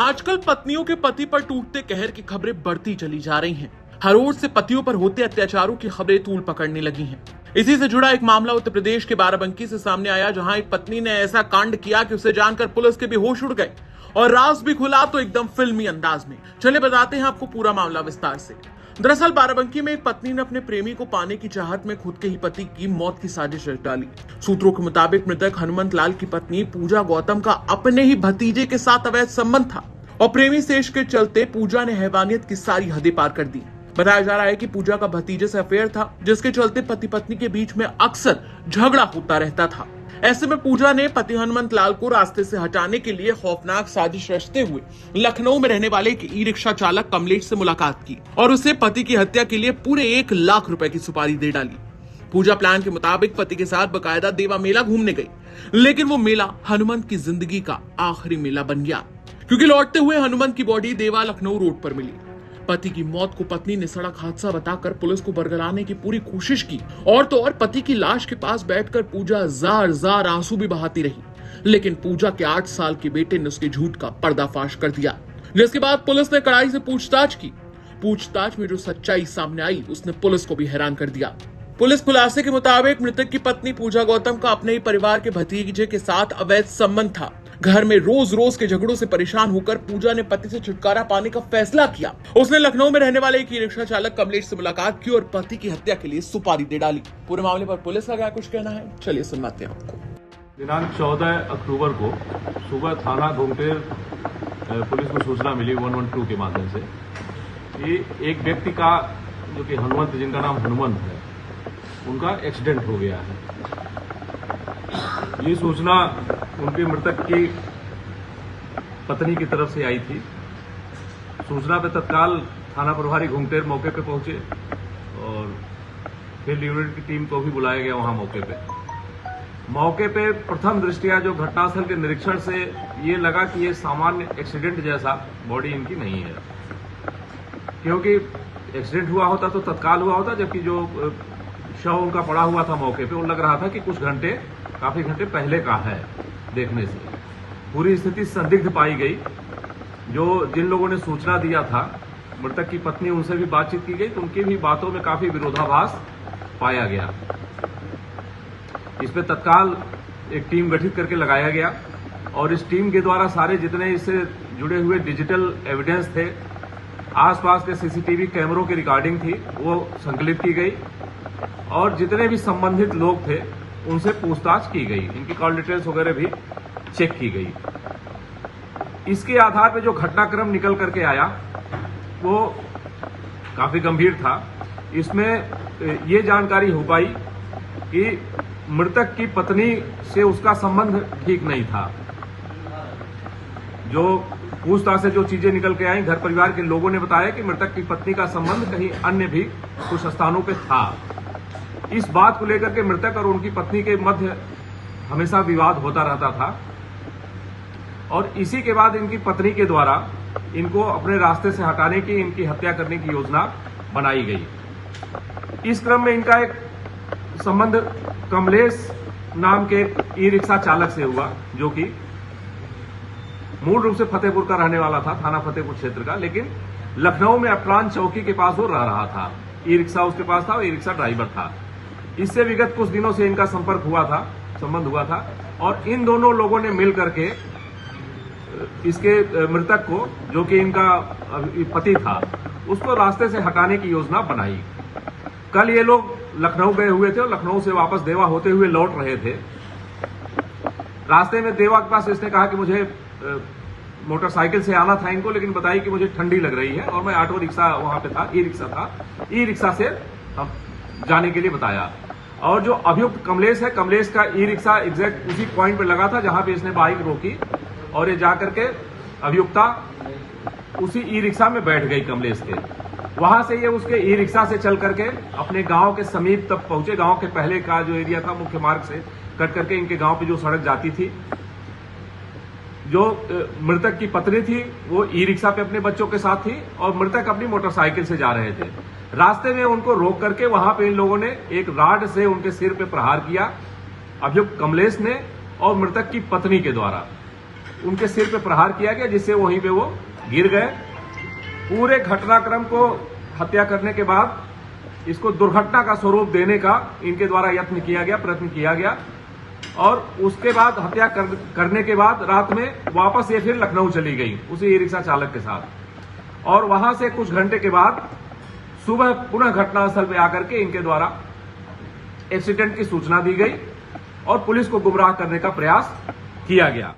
आजकल पत्नियों के पति पर टूटते कहर की खबरें बढ़ती चली जा रही हैं। हर ओर से पतियों पर होते अत्याचारों की खबरें तूल पकड़ने लगी हैं। इसी से जुड़ा एक मामला उत्तर प्रदेश के बाराबंकी से सामने आया, जहां एक पत्नी ने ऐसा कांड किया कि उसे जानकर पुलिस के भी होश उड़ गए और राज भी खुला तो एकदम फिल्मी अंदाज में। चले बताते हैं आपको पूरा मामला विस्तार से। दरअसल बाराबंकी में एक पत्नी ने अपने प्रेमी को पाने की चाहत में खुद के ही पति की मौत की साजिश रच डाली। सूत्रों के मुताबिक मृतक हनुमंत लाल की पत्नी पूजा गौतम का अपने ही भतीजे के साथ अवैध संबंध था और प्रेमी सेश के चलते पूजा ने हैवानियत की सारी हदें पार कर दी। बताया जा रहा है कि पूजा का भतीजे से अफेयर था, जिसके चलते पति पत्नी के बीच में अक्सर झगड़ा होता रहता था। ऐसे में पूजा ने पति हनुमंत लाल को रास्ते से हटाने के लिए खौफनाक साजिश रचते हुए लखनऊ में रहने वाले एक ई रिक्शा चालक कमलेश से मुलाकात की और उसे पति की हत्या के लिए पूरे 1 लाख रुपए की सुपारी दे डाली। पूजा प्लान के मुताबिक पति के साथ बकायदा देवा मेला घूमने गई, लेकिन वो मेला हनुमंत की जिंदगी का आखिरी मेला बन गया, क्योंकि लौटते हुए हनुमंत की बॉडी देवा लखनऊ रोड पर मिली। पति की मौत को पत्नी ने सड़क हादसा बताकर पुलिस को बरगलाने की पूरी कोशिश की और तो और पति की लाश के पास बैठकर पूजा जार जार आंसू भी बहाती रही, लेकिन पूजा के 8 साल के बेटे ने उसके झूठ का पर्दाफाश कर दिया, जिसके बाद पुलिस ने कड़ाई से पूछताछ की। पूछताछ में जो सच्चाई सामने आई उसने पुलिस को भी हैरान कर दिया। पुलिस खुलासे के मुताबिक मृतक की पत्नी पूजा गौतम का अपने ही परिवार के भतीजे के साथ अवैध संबंध था। घर में रोज रोज के झगड़ों से परेशान होकर पूजा ने पति से छुटकारा पाने का फैसला किया। उसने लखनऊ में रहने वाले एक ई रिक्शा चालक कमलेश से मुलाकात की और पति की हत्या के लिए सुपारी दे डाली। पूरे मामले पर पुलिस का क्या कुछ कहना है, चलिए सुनवाते हैं आपको। दिनांक 14 अक्टूबर को सुबह थाना घुंगटेर पुलिस को सूचना मिली 112 के माध्यम से कि एक व्यक्ति का, जो कि हनुमंत, जिनका नाम हनुमंत है, उनका एक्सीडेंट हो गया है। ये सूचना उनके मृतक की पत्नी की तरफ से आई थी। सूचना पे तत्काल थाना प्रभारी घुंगटेर मौके पे पहुंचे और फील्ड यूनिट की टीम को भी बुलाया गया वहां मौके पे प्रथम दृष्टया जो घटनास्थल के निरीक्षण से ये लगा कि ये सामान्य एक्सीडेंट जैसा बॉडी इनकी नहीं है, क्योंकि एक्सीडेंट हुआ होता तो तत्काल हुआ होता, जबकि जो शव उनका पड़ा हुआ था मौके पे, वो लग रहा था कि काफी घंटे पहले का है। देखने से पूरी स्थिति संदिग्ध पाई गई। जिन लोगों ने सूचना दिया था मृतक की पत्नी, उनसे भी बातचीत की गई तो उनकी भी बातों में काफी विरोधाभास पाया गया। इस पे तत्काल एक टीम गठित करके लगाया गया और इस टीम के द्वारा सारे जितने इससे जुड़े हुए डिजिटल एविडेंस थे, आसपास के सीसीटीवी कैमरों की रिकॉर्डिंग थी, वो संकलित की गई और जितने भी संबंधित लोग थे उनसे पूछताछ की गई। इनकी कॉल डिटेल्स वगैरह भी चेक की गई। इसके आधार पर जो घटनाक्रम निकल करके आया वो काफी गंभीर था। इसमें ये जानकारी हो पाई कि मृतक की पत्नी से उसका संबंध ठीक नहीं था। जो पूछताछ से जो चीजें निकल के आई, घर परिवार के लोगों ने बताया कि मृतक की पत्नी का संबंध कहीं अन्य भी कुछ स्थानों पे था। इस बात को लेकर के मृतक और उनकी पत्नी के मध्य हमेशा विवाद होता रहता था और इसी के बाद इनकी पत्नी के द्वारा इनको अपने रास्ते से हटाने की, इनकी हत्या करने की योजना बनाई गई। इस क्रम में इनका एक संबंध कमलेश नाम के ई रिक्शा चालक से हुआ, जो कि मूल रूप से फतेहपुर का रहने वाला था, थाना फतेहपुर क्षेत्र का, लेकिन लखनऊ में अफरान चौकी के पास वो रह रहा था। ई रिक्शा उसके पास था और ई रिक्शा ड्राइवर था। इससे विगत कुछ दिनों से इनका संबंध हुआ था और इन दोनों लोगों ने मिल करके इसके मृतक को, जो कि इनका पति था, उसको रास्ते से हटाने की योजना बनाई। कल ये लोग लखनऊ गए हुए थे और लखनऊ से वापस देवा होते हुए लौट रहे थे। रास्ते में देवा के पास इसने कहा कि मुझे मोटरसाइकिल से आना था इनको, लेकिन बताई कि मुझे ठंडी लग रही है और मैं ऑटो रिक्शा वहां पे था, ई रिक्शा था, ई रिक्शा से जाने के लिए बताया। और जो अभियुक्त कमलेश है, कमलेश का ई रिक्शा एग्जैक्ट उसी पॉइंट पे लगा था जहां पे इसने बाइक रोकी और ये जाकर के अभियुक्ता उसी ई रिक्शा में बैठ गई कमलेश के। वहां से ये उसके ई रिक्शा से चल करके अपने गांव के समीप तक पहुंचे। गांव के पहले का जो एरिया था, मुख्य मार्ग से कट करके इनके गांव पे जो सड़क जाती थी, जो मृतक की पत्नी थी वो ई रिक्शा पे अपने बच्चों के साथ थी और मृतक अपनी मोटरसाइकिल से जा रहे थे। रास्ते में उनको रोक करके वहां पे इन लोगों ने एक राड से उनके सिर पे प्रहार किया, अभियुक्त कमलेश ने और मृतक की पत्नी के द्वारा। उनके सिर पे प्रहार किया गया, जिससे वहीं पे वो गिर गए। पूरे घटनाक्रम को हत्या करने के बाद इसको दुर्घटना का स्वरूप देने का इनके द्वारा प्रयत्न किया गया और उसके बाद हत्या करने के बाद रात में वापस ये फिर लखनऊ चली गई उसी ई रिक्शा चालक के साथ। और वहां से कुछ घंटे के बाद सुबह पुनः घटनास्थल पे आकर के इनके द्वारा एक्सीडेंट की सूचना दी गई और पुलिस को गुमराह करने का प्रयास किया गया।